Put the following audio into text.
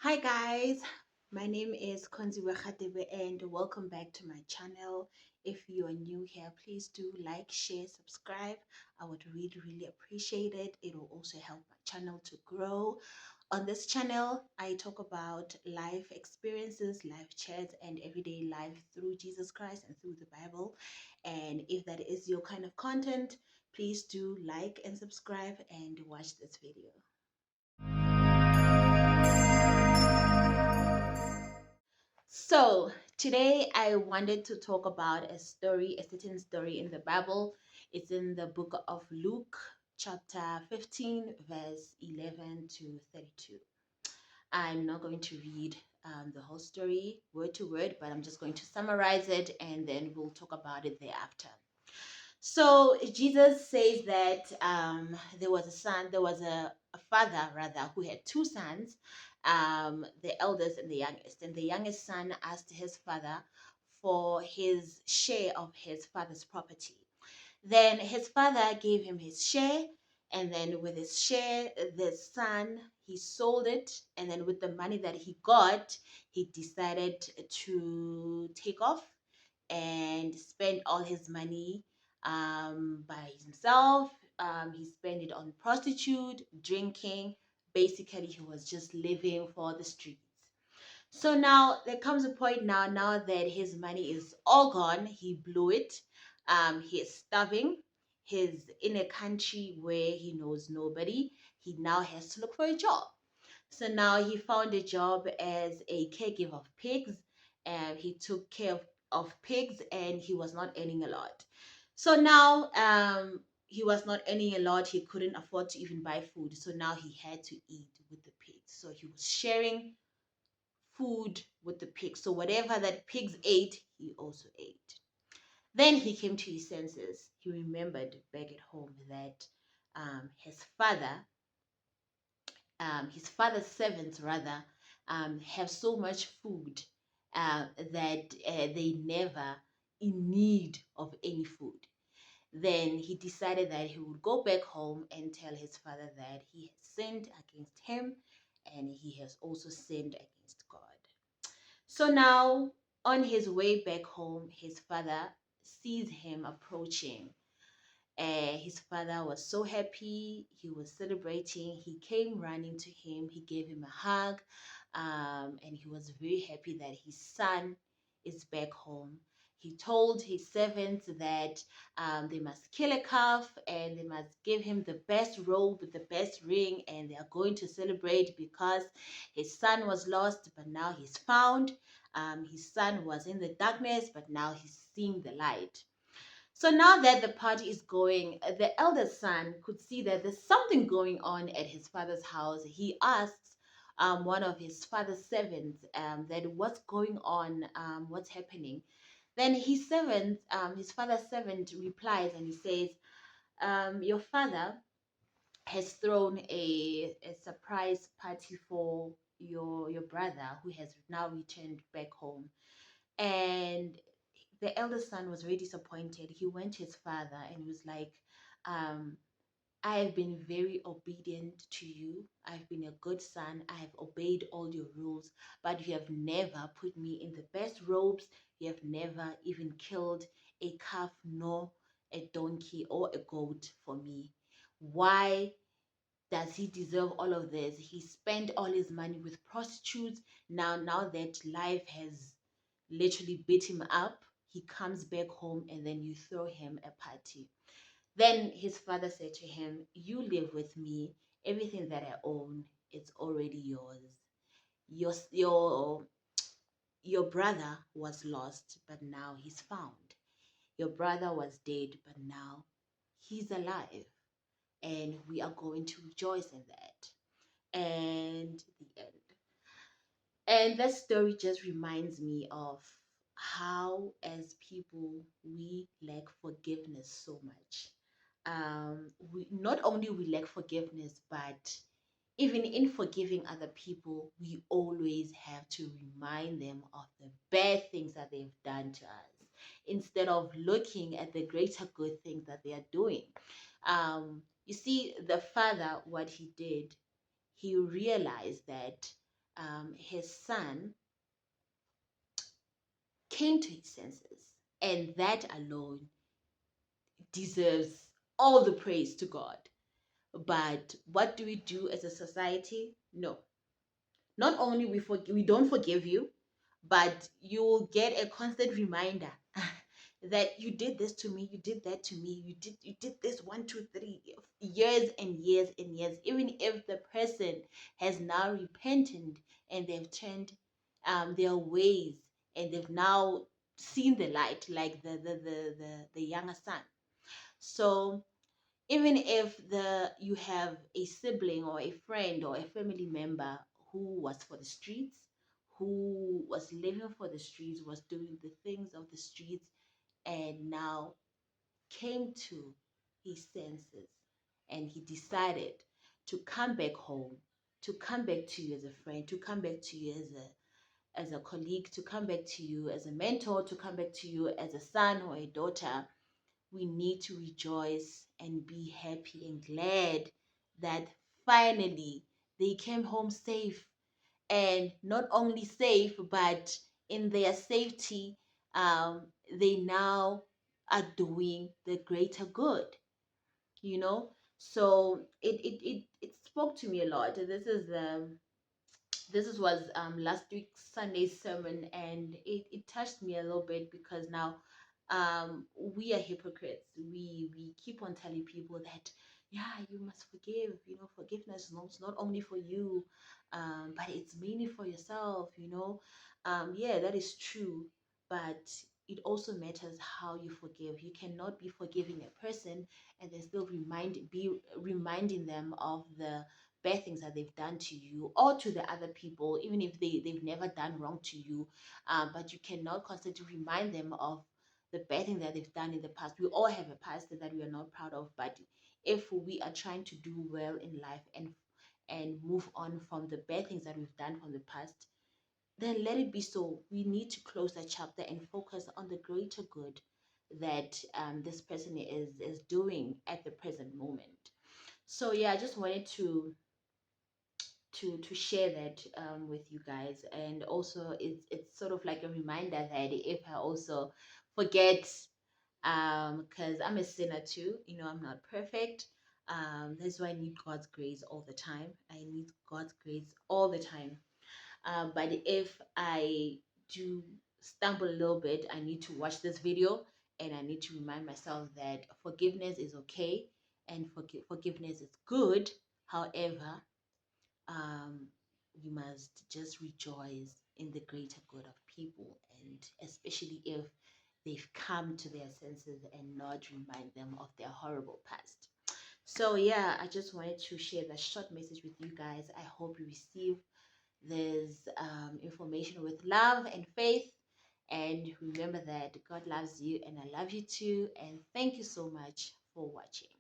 Hi guys, my name is Konziwe Khatebe and welcome back to my channel. If you are new here, please do like, share, subscribe. I would really appreciate it. It will also help my channel to grow. On this channel, I talk about life experiences, life chats, and everyday life through Jesus Christ and through the Bible. And if that is your kind of content, please do like and subscribe and watch this video. So today I wanted to talk about a story, a certain story in the Bible. It's in the book of Luke, chapter 15, verse 11 to 32. I'm not going to read the whole story word to word, but I'm just going to summarize it and then we'll talk about it thereafter. So Jesus says that there was a father rather who had two sons, the eldest and the youngest. And the youngest son asked his father for his share of his father's property. Then his father gave him his share, and then with his share, the son he sold it, and then with the money that he got, he decided to take off and spend all his money by himself. He spent it on prostitute, drinking. Basically, he was just living for the streets. So now there comes a point now that his money is all gone. He blew it. He is starving. He's in a country where he knows nobody. He now has to look for a job. So now he found a job as a caregiver of pigs, and he took care of pigs, and he was not earning a lot. So now he was not earning a lot. He couldn't afford to even buy food. So now he had to eat with the pigs. So he was sharing food with the pigs. So whatever that pigs ate, he also ate. Then he came to his senses. He remembered back at home that his father's servants rather, have so much food that they never in need of any food. Then he decided that he would go back home and tell his father that he has sinned against him and he has also sinned against God. So now, on his way back home, his father sees him approaching. His father was so happy. He was celebrating. He came running to him. He gave him a hug. And he was very happy that his son is back home. He told his servants that they must kill a calf and they must give him the best robe, the best ring, and they are going to celebrate because his son was lost, but now he's found. His son was in the darkness, but now he's seeing the light. So now that the party is going, the eldest son could see that there's something going on at his father's house. He asks one of his father's servants that what's going on, what's happening. Then his father's servant replies and he says, your father has thrown a surprise party for your brother who has now returned back home. And the eldest son was very disappointed. He went to his father and he was like, um, I have been very obedient to you. I've been a good son. I have obeyed all your rules, but you have never put me in the best robes. You have never even killed a calf, nor a donkey or a goat for me. Why does he deserve all of this? He spent all his money with prostitutes. Now that life has literally beat him up, he comes back home and then you throw him a party. Then his father said to him, you live with me. Everything that I own is already yours. Your brother was lost, but now he's found. Your brother was dead, but now he's alive. And we are going to rejoice in that. And the end. And that story just reminds me of how, as people, we lack forgiveness so much. We not only we lack forgiveness, but even in forgiving other people, we always have to remind them of the bad things that they've done to us instead of looking at the greater good things that they are doing. You see, the father, what he did, he realized that his son came to his senses, and that alone deserves all the praise to God. But what do we do as a society? No. Not only we don't forgive you, but you will get a constant reminder that you did this to me, you did that to me, you did this 1, 2, 3 years and years and years. Even if the person has now repented and they've turned their ways and they've now seen the light, like the younger son. So even if you have a sibling or a friend or a family member who was for the streets, who was living for the streets, was doing the things of the streets, and now came to his senses, and he decided to come back home, to come back to you as a friend, to come back to you as a colleague, to come back to you as a mentor, to come back to you as a son or a daughter. We need to rejoice and be happy and glad that finally they came home safe, and not only safe, but in their safety, they now are doing the greater good, you know. So it spoke to me a lot. This was last week's Sunday's sermon, and it touched me a little bit, because now we are hypocrites. We keep on telling people that, yeah, you must forgive. Forgiveness is not only for you, but it's mainly for yourself. Yeah, that is true, but it also matters how you forgive. You cannot be forgiving a person and then still be reminding them of the bad things that they've done to you, or to the other people, even if they've never done wrong to you. But you cannot constantly remind them of the bad thing that they've done in the past. We all have a past that we are not proud of, but if we are trying to do well in life and move on from the bad things that we've done from the past, then let it be so. We need to close that chapter and focus on the greater good that this person is doing at the present moment. So yeah, I just wanted to share that with you guys. And also it's sort of like a reminder that if I also forget, because I'm a sinner too, I'm not perfect. That's why I need God's grace all the time. I need God's grace all the time. But if I do stumble a little bit, I need to watch this video, and I need to remind myself that forgiveness is okay, and forgiveness is good. However, um, we must just rejoice in the greater good of people, and especially if they've come to their senses and not remind them of their horrible past. So yeah, I just wanted to share that short message with you guys. I hope you receive this information with love and faith, and remember that God loves you and I love you too. And thank you so much for watching.